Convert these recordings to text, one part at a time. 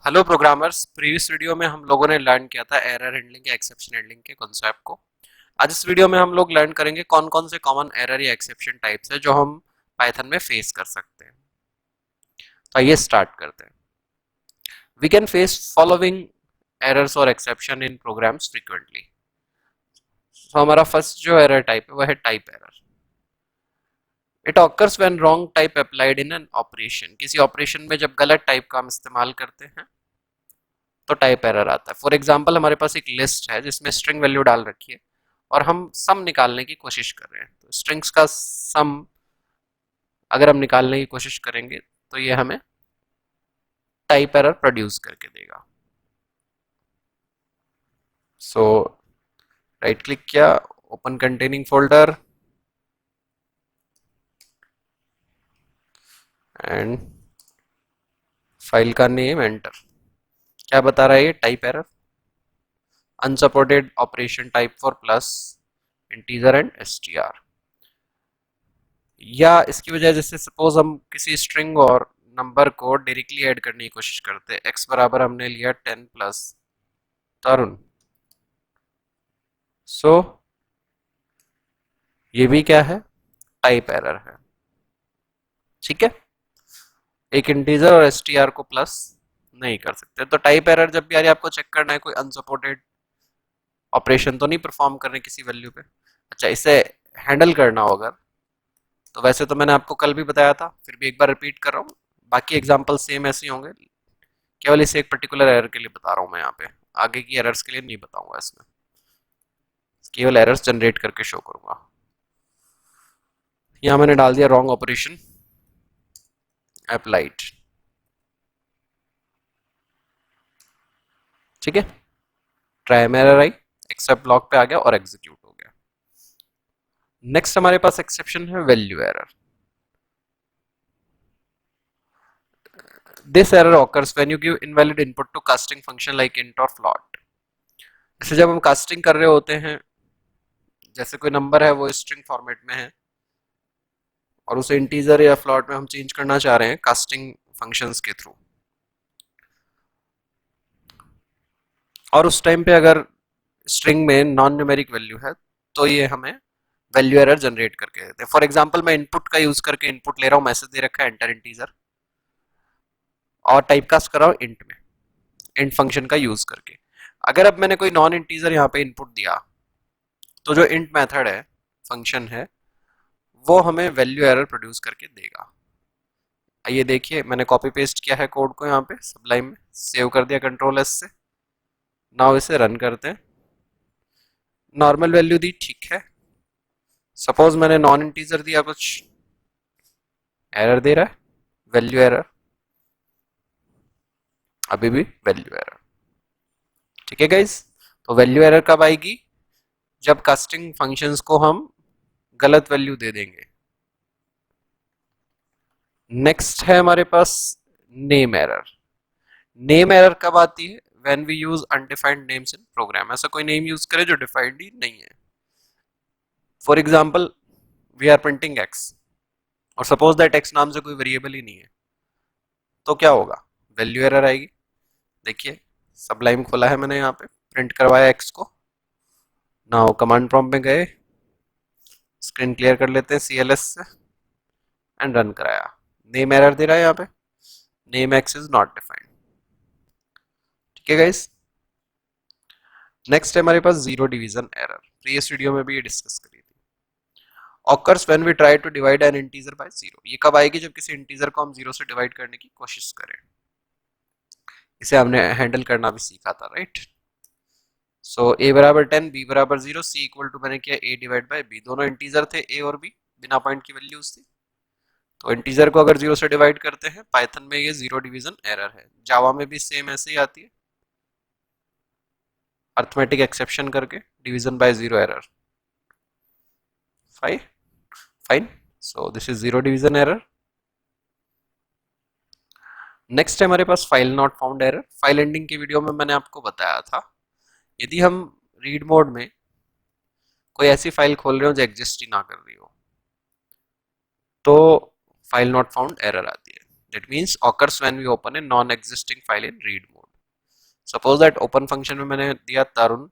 Hello programmers. Previous video में हम लोगों ने लर्न किया था एरर हैंडलिंग या एक्सेप्शन हैंडलिंग के कॉन्सेप्ट को। आज इस वीडियो में हम लोग लर्न करेंगे कौन कौन से कॉमन एरर या एक्सेप्शन टाइप्स है जो हम पाइथन में फेस कर सकते हैं। तो आइए स्टार्ट करते हैं। We can face following errors और एक्सेप्शन इन प्रोग्राम्स फ्रीक्वेंटली। तो हमारा फर्स्ट जो एरर टाइप है वह है type error. It occurs when wrong type applied in an operation. किसी ऑपरेशन में जब गलत टाइप का हम इस्तेमाल करते हैं तो टाइप एरर आता है। फॉर एग्जाम्पल हमारे पास एक लिस्ट है जिसमें स्ट्रिंग वैल्यू डाल रखी है और हम सम निकालने की कोशिश कर रहे हैं। तो स्ट्रिंग्स का सम अगर हम निकालने की कोशिश करेंगे तो ये हमें टाइप एरर प्रोड्यूस करके देगा। सो राइट क्लिक किया, open containing folder and file का नेम एंटर। क्या बता रहा है ये? Type error, unsupported operation type for plus integer and STR. या इसकी वजह जैसे सपोज हम किसी स्ट्रिंग और नंबर को डायरेक्टली ऐड करने की कोशिश करते हैं। एक्स बराबर हमने लिया 10 प्लस तरुण। सो ये भी क्या है? टाइप एरर है। ठीक है, एक इंटीजर और एसटीआर को प्लस नहीं कर सकते। तो टाइप एरर जब भी आ रही है आपको चेक करना है कोई अनसपोर्टेड ऑपरेशन तो नहीं परफॉर्म करने किसी वैल्यू पे। अच्छा, इसे हैंडल करना हो अगर, तो वैसे तो मैंने आपको कल भी बताया था, फिर भी एक बार रिपीट कर रहा हूँ। बाकी एग्जाम्पल सेम ऐसे ही होंगे, केवल इसे एक पर्टिकुलर एरर के लिए बता रहा हूँ मैं यहाँ पे। आगे की एरर्स के लिए नहीं बताऊंगा, इसमें केवल एरर्स जनरेट करके शो करूंगा। यहाँ मैंने डाल दिया रॉन्ग ऑपरेशन अप्लाइड। ठीक है, ट्राई में एरर आई, एक्सेप्ट ब्लॉक पे आ गया और एग्जीक्यूट हो गया। नेक्स्ट हमारे पास एक्सेप्शन है value error. This error occurs when you give invalid input to casting function like int और फ्लॉट। जैसे जब हम कास्टिंग कर रहे होते हैं, जैसे कोई नंबर है वो स्ट्रिंग फॉर्मेट में है और उसे इंटीजर या फ्लॉट में हम चेंज करना चाह रहे हैं कास्टिंग फंक्शंस के थ्रू, और उस टाइम पे अगर स्ट्रिंग में नॉन न्यूमेरिक वैल्यू है तो ये हमें वैल्यू एरर जनरेट करके देते हैं। फॉर एग्जांपल मैं इनपुट का यूज करके इनपुट ले रहा हूँ, मैसेज दे रखा है एंटर इंटीजर, और टाइप कास्ट कर रहा हूँ इंट में, इंट फंक्शन का यूज करके। अगर अब मैंने कोई नॉन इंटीजर यहाँ पे इनपुट दिया तो जो इंट मेथड है, फंक्शन है, वो हमें वैल्यू एरर प्रोड्यूस करके देगा। ये देखिए मैंने कॉपी पेस्ट किया है कोड को यहाँ पे सबलाइम में, सेव कर दिया कंट्रोल एस से। नाउ इसे रन करते हैं। नॉर्मल वैल्यू दी, ठीक है। सपोज मैंने नॉन इंटीजर दिया, कुछ एरर दे रहा है, वैल्यू एरर, अभी भी वैल्यू एरर। ठीक है गाइस, तो वैल्यू एरर कब आएगी? जब कास्टिंग फंक्शंस को हम गलत वैल्यू दे देंगे। नेक्स्ट है हमारे पास नेम एरर। नेम एरर कब आती है? When we use undefined names in program. ऐसा कोई नेम यूज करे जो डिफाइंड ही नहीं है। For example we are printing X और सपोज दैट एक्स नाम से कोई वेरिएबल ही नहीं है, तो क्या होगा? वैल्यू एरर आएगी। देखिए सबलाइम खोला है मैंने, यहाँ पे प्रिंट करवाया एक्स को। नाउ कमांड प्रॉम्प्ट में गए, स्क्रीन क्लियर कर लेते हैं CLS से एंड रन कराया। नेम एरर दे रहा है यहाँ पे, name X is not defined. ठीक है गाइस, नेक्स्ट है हमारे पास zero division error. Previous video में भी ये डिस्कस करी थी। Occurs when we try to divide an integer by zero. ये कब आएगी? जब किसी इंटीजर को हम जीरो से डिवाइड करने की कोशिश करें। इसे हमने हैंडल करना भी सीखा था, राइट। सो a बराबर 10, b बराबर 0, c इक्वल टू मैंने किया a डिवाइड बाय b। दोनों इंटीजर थे a और b, बिना पॉइंट की वैल्यूज थी। तो इंटीजर को अगर जीरो से डिवाइड करते हैं, पाइथन में ये जीरो डिवीजन एरर है। जावा में भी सेम ऐसे ही आती है, अर्थमेटिक एक्सेप्शन करके division by zero error. Fine, so this is zero division error. Next है हमारे पास file not found error. File ending की वीडियो में मैंने आपको बताया था, यदि हम रीड मोड में कोई ऐसी फाइल खोल रहे हो जो एग्जिस्ट ही ना कर रही हो तो फाइल नॉट फाउंड एरर आती है। That means occurs when we open a non existing file in read mode. Suppose that open function में मैंने दिया तरुण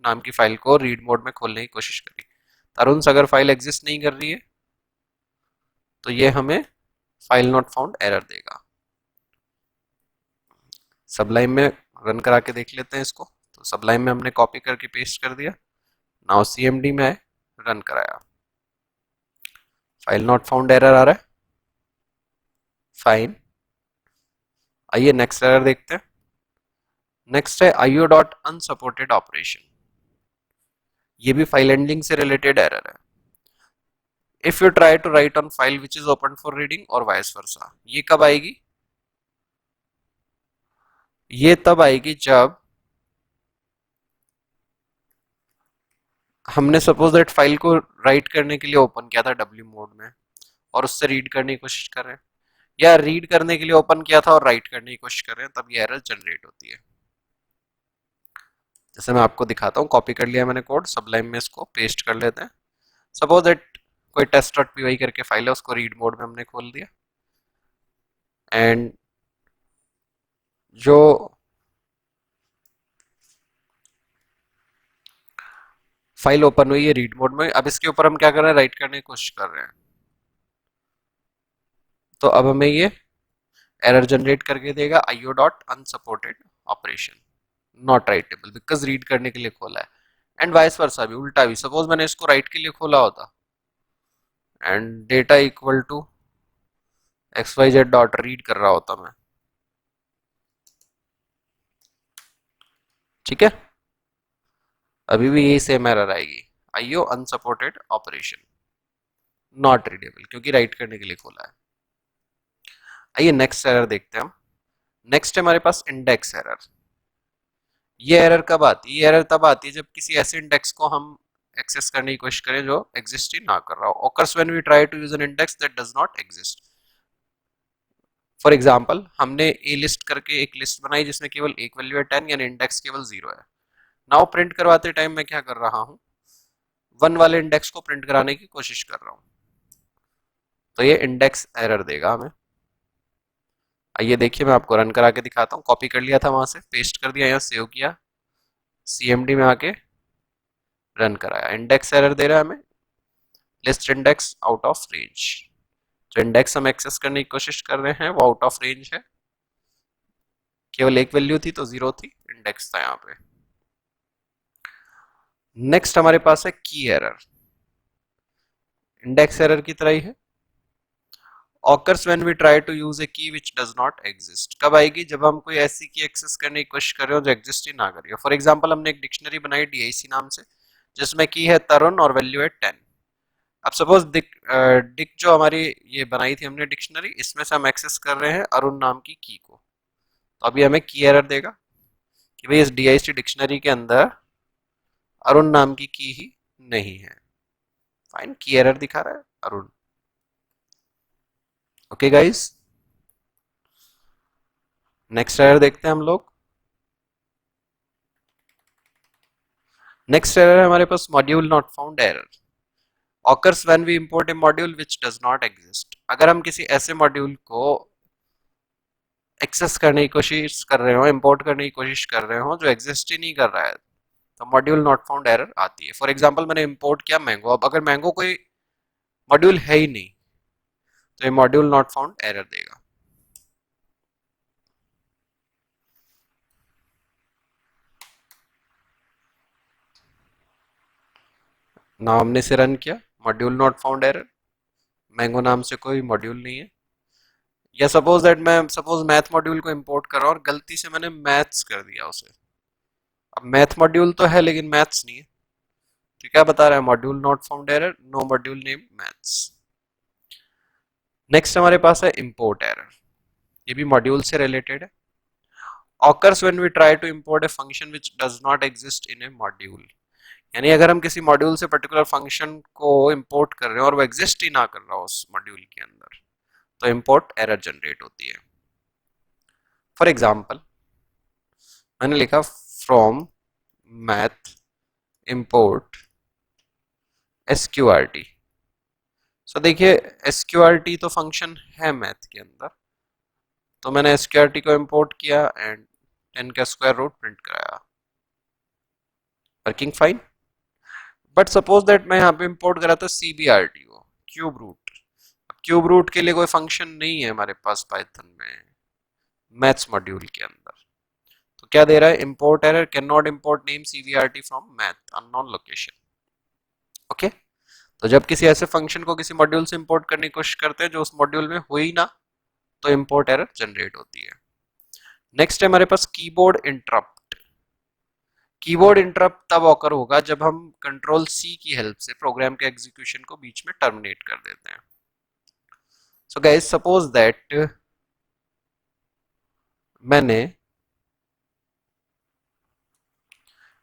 नाम की फाइल को रीड मोड में खोलने की कोशिश करी, तरुण अगर फाइल एग्जिस्ट नहीं कर रही है तो ये हमें फाइल नॉट फाउंड एरर देगा। सबलाइम में रन करा के देख लेते हैं इसको। तो सबलाइम में हमने कॉपी करके पेस्ट कर दिया, नाउ CMD में आए, रन कराया, फाइल नॉट फाउंड एरर आ रहा है, फाइन। आइए नेक्स्ट एरर देखते हैं। नेक्स्ट है IO डॉट अनसपोर्टेड ऑपरेशन, ये भी फाइल हैंडलिंग से रिलेटेड एरर है। If you try to write on file which is open for reading और वाइस वर्सा, ये कब आएगी? ये तब आएगी जब हमने सपोज दैट फाइल को राइट करने के लिए ओपन किया था W मोड में और उससे रीड करने की कोशिश कर रहे हैं, या रीड करने के लिए ओपन किया था और राइट करने की कोशिश कर रहे हैं, तब ये एरर जनरेट होती है। जैसे मैं आपको दिखाता हूँ, कॉपी कर लिया मैंने कोड, सबलाइम में इसको पेस्ट कर लेते हैं। सपोज दैट कोई test.py करके फाइल है, उसको रीड मोड में हमने खोल दिया एंड जो फाइल ओपन हुई है रीड मोड में, अब इसके ऊपर हम क्या कर रहे हैं, राइट करने की कोशिश कर रहे हैं। तो अब हमें ये एरर जनरेट करके देगा IO dot unsupported operation not writable because read करने के लिए खोला है। एंड वाइस वर्सा भी, उल्टा भी, सपोज मैंने इसको राइट के लिए खोला होता and data equal to XYZ dot read कर रहा होता मैं, ठीक है, अभी भी यही सेम एरर आएगी, IO unsupported operation not readable, क्योंकि राइट करने के लिए खोला है। आइए नेक्स्ट एरर देखते हैं हम। नेक्स्ट है हमारे पास इंडेक्स एरर। ये एरर कब आती है? ये एरर तब आती है जब किसी ऐसे इंडेक्स को हम एक्सेस करने की कोशिश करें जो एग्जिस्ट ही ना कर रहा हो। Occurs when we try to use an index that does not exist. For example, हमने ए लिस्ट करके एक लिस्ट बनाई जिसमें केवल एक वैल्यू है 10, यानी इंडेक्स केवल 0 है। नाउ प्रिंट करवाते टाइम मैं क्या कर रहा हूँ, 1 वाले इंडेक्स को प्रिंट कराने की कोशिश कर रहा हूँ, तो ये इंडेक्स एरर देगा हमें। आइए देखिए, मैं आपको रन करा के दिखाता हूँ। कॉपी कर लिया था वहां से, पेस्ट कर दिया, यहाँ सेव किया, CMD में आके रन कराया, इंडेक्स एरर दे रहा है हमें, list index out of range. जो इंडेक्स हम एक्सेस करने की कोशिश कर रहे हैं वो आउट ऑफ रेंज है, केवल एक वैल्यू थी तो 0 थी, इंडेक्स था यहाँ पे। नेक्स्ट हमारे पास है की एरर, इंडेक्स एरर की तरह ही है। occurs when we try to use a key which does not exist, कब आएगी? जब हम कोई ऐसी की एक्सेस करने की कोशिश कर रहे हो जो एग्जिस्ट ही ना कर रही हो। फॉर एग्जांपल, हमने एक डिक्शनरी बनाई DIC नाम से जिसमें की है तरुण और वैल्यू है 10। अब सपोज डिक जो हमारी ये बनाई थी हमने डिक्शनरी, इसमें से हम एक्सेस कर रहे हैं अरुण नाम की की को, तो अभी हमें की एरर देगा कि भाई इस DIC डिक्शनरी के अंदर अरुण नाम की ही नहीं है। फाइन, की एरर दिखा रहा है Arun. Okay guys, next error देखते हैं हम लोग। नेक्स्ट एरर है हमारे पास module not found error. occurs when we import a module which does not exist। अगर हम किसी ऐसे मॉड्यूल को एक्सेस करने की कोशिश कर रहे हो, इंपोर्ट करने की कोशिश कर रहे हो जो एग्जिस्ट ही नहीं कर रहा है, तो मॉड्यूल नॉट फाउंड एरर आती है। फॉर एग्जांपल, मैंने इंपोर्ट किया मैंगो, अब अगर मैंगो कोई मॉड्यूल है ही नहीं तो ये मॉड्यूल नॉट फाउंड एरर देगा। ना हमने से रन किया, module not found error, mango नाम से कोई मॉड्यूल नहीं है। या सपोज दैट मैं मैथ मॉड्यूल को इंपोर्ट कर रहा हूँ और गलती से मैंने मैथ्स कर दिया उसे, अब मैथ मॉड्यूल तो है लेकिन मैथ्स नहीं है, तो क्या बता रहा है? Module not found error, no module name maths. Next हमारे पास है इंपोर्ट एरर, ये भी मॉड्यूल से रिलेटेड है। occurs when we try to import a function which does not exist in a module। यानी अगर हम किसी मॉड्यूल से पर्टिकुलर फंक्शन को इंपोर्ट कर रहे हैं और वो एग्जिस्ट ही ना कर रहा हो उस मॉड्यूल के अंदर, तो इंपोर्ट एरर जनरेट होती है। फॉर एग्जाम्पल, मैंने लिखा फ्रॉम मैथ इंपोर्ट SQRT। सो देखिए, SQRT तो फंक्शन है मैथ के अंदर, तो मैंने एसक्यूआरटी को इंपोर्ट किया एंड 10 का स्क्वायर रूट प्रिंट कराया, working fine. But suppose that मैं यहाँ पे इंपोर्ट करा था CBRT को, क्यूब रूट। क्यूब रूट के लिए कोई फंक्शन नहीं है हमारे पास पाइथन में मैथ्स मॉड्यूल के अंदर, तो क्या दे रहा है, import error, can not import name CBRT from math unknown location. Okay, तो जब किसी ऐसे फंक्शन को किसी मॉड्यूल से इंपोर्ट करने की कोशिश करते हैं जो उस मॉड्यूल में हो ही ना, तो इंपोर्ट एरर जनरेट होती है। नेक्स्ट है हमारे पास कीबोर्ड इंटरप्ट। कीबोर्ड इंटरप्ट तब ऑकर होगा जब हम कंट्रोल C की हेल्प से प्रोग्राम के एग्जीक्यूशन को बीच में टर्मिनेट कर देते हैं। सो गाइस सपोज दैट मैंने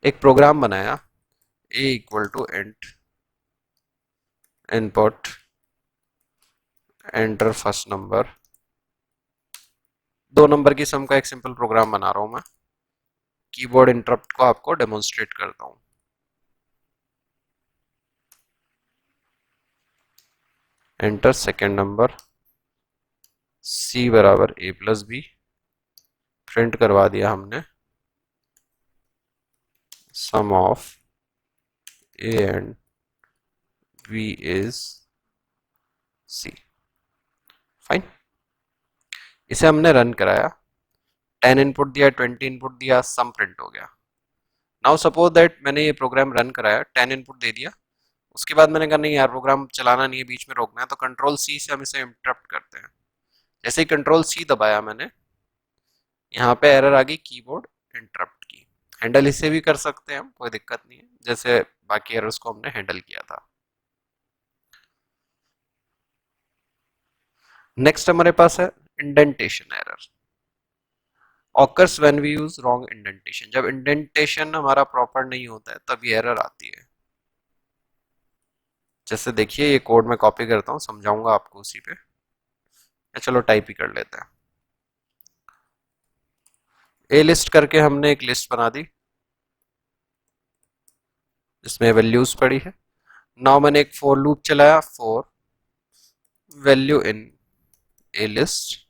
एक प्रोग्राम बनाया a equal to int input enter first number, 2 number की सम का एक सिंपल प्रोग्राम बना रहा हूं मैं। कीबोर्ड इंटरप्ट को आपको डेमोन्स्ट्रेट करता हूं। एंटर सेकेंड नंबर, C बराबर a प्लस बी, प्रिंट करवा दिया हमने sum of a and b is C। Fine, इसे हमने रन कराया, 10 इनपुट दिया, 20 इनपुट दिया, सम प्रिंट हो गया। नाउ सपोज दैट मैंने ये प्रोग्राम रन कराया, 10 इनपुट दे दिया, उसके बाद मैंने कहा नहीं यार प्रोग्राम चलाना नहीं है, बीच में रोकना है, तो कंट्रोल C से हम इसे इंटरप्ट करते हैं। जैसे ही कंट्रोल C दबाया मैंने, यहाँ पे एरर आ गई कीबोर्ड इंटरप्ट की। हैंडल इसे भी कर सकते हैं हम, कोई दिक्कत नहीं है, जैसे बाकी एरर्स को हमने हैंडल किया था। नेक्स्ट हमारे पास है indentation error. Occurs when we use wrong indentation, जब इंडेंटेशन हमारा प्रॉपर नहीं होता है तब ये एरर आती है। जैसे देखिए ये कोड मैं कॉपी करता हूँ, समझाऊंगा आपको उसी पे, या चलो टाइप ही कर लेते हैं। ए लिस्ट करके हमने एक लिस्ट बना दी जिसमें वैल्यूज पड़ी है। नाउ मैंने एक फॉर लूप चलाया, for value in A list.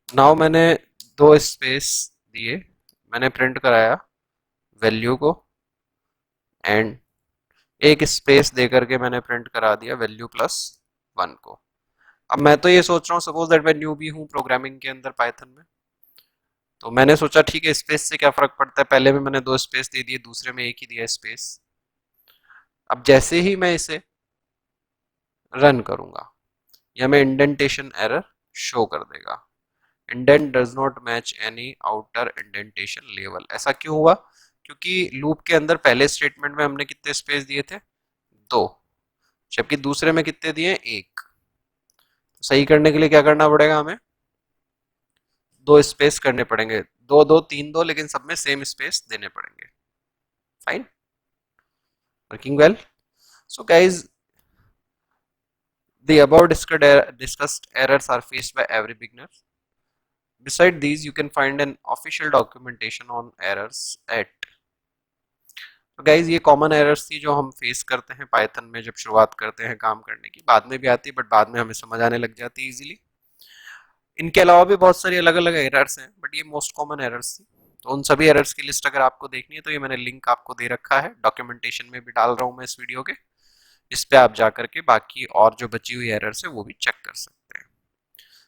Now मैंने 2 स्पेस दिए, मैंने प्रिंट कराया वैल्यू को, एंड एक स्पेस दे करके मैंने प्रिंट करा दिया वैल्यू प्लस 1 को। अब मैं तो ये सोच रहा हूँ, सपोज दैट मैं न्यू भी हूँ प्रोग्रामिंग के अंदर पाइथन में, तो मैंने सोचा ठीक है स्पेस से क्या फर्क पड़ता है, पहले में मैंने 2 स्पेस दे दिए, दूसरे में एक ही दिया स्पेस। अब जैसे ही मैं इसे रन करूंगा, या मैं इंडेंटेशन एरर शो कर देगा, indent does not match any outer indentation level. ऐसा क्यों हुआ, क्योंकि लूप के अंदर पहले स्टेटमेंट में हमने कितने स्पेस दिए थे, 2, जबकि दूसरे में कितने दिए, 1। तो सही करने के लिए क्या करना पड़ेगा, हमें 2 स्पेस करने पड़ेंगे, 2 2 3 2, लेकिन सब में सेम स्पेस देने पड़ेंगे। Fine, working well. So guys the above discussed errors are faced by every beginner. Beside these, you can find an official documentation on errors at। तो गाइज ये कॉमन एरर्स थी जो हम फेस करते हैं Python में जब शुरुआत करते हैं काम करने की, बाद में भी आती है बट बाद में हमें समझ आने लग जाती है इजीली। इनके अलावा भी बहुत सारी अलग अलग एरर्स हैं, बट ये मोस्ट कॉमन एरर्स थी। तो उन सभी एरर्स की लिस्ट अगर आपको देखनी है तो ये मैंने लिंक आपको दे रखा है, डॉक्यूमेंटेशन में भी डाल रहा हूँ मैं इस वीडियो के, इस पे आप जा करके बाकी और जो बची हुई एरर्स है वो भी चेक कर सकते हैं।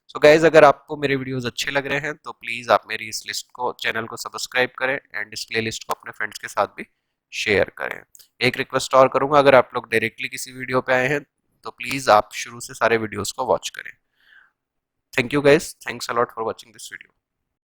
सो गाइज अगर आपको मेरे वीडियोस अच्छे लग रहे हैं तो प्लीज़ आप मेरी इस लिस्ट को, चैनल को सब्सक्राइब करें एंड इस प्ले लिस्ट को अपने फ्रेंड्स के साथ भी शेयर करें। एक रिक्वेस्ट और करूंगा, अगर आप लोग डायरेक्टली किसी वीडियो पे आए हैं तो प्लीज़ आप शुरू से सारे वीडियोस को वॉच करें। Thank you guys, thanks a lot for watching this video.